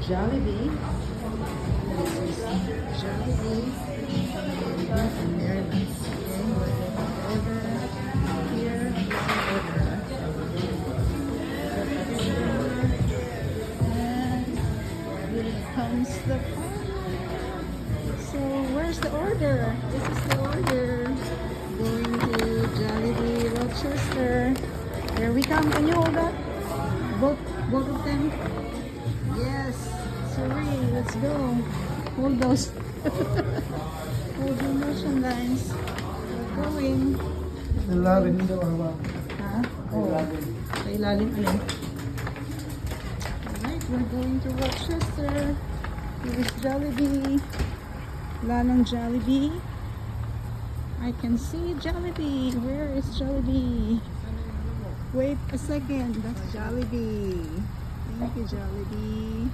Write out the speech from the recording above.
Jollibee. This is Jollibee. And very nice. Okay, we're going to order here. And here comes the order. So where's the order? This is the order. Going to Jollibee Rochester. Here we come. Can you hold that? Both of them? Yes. Sorry, let's go. Hold those. Hold your merchandise. We're going. Ilalim daw hawak. Ha? Oh. Sa ilalim alin? Alright, we're going to Rochester. Here is Jollibee. Wala ng Jollibee. I can see Jollibee. Where is Jollibee? Wait a second. That's Jollibee. Thank you, Jollibee.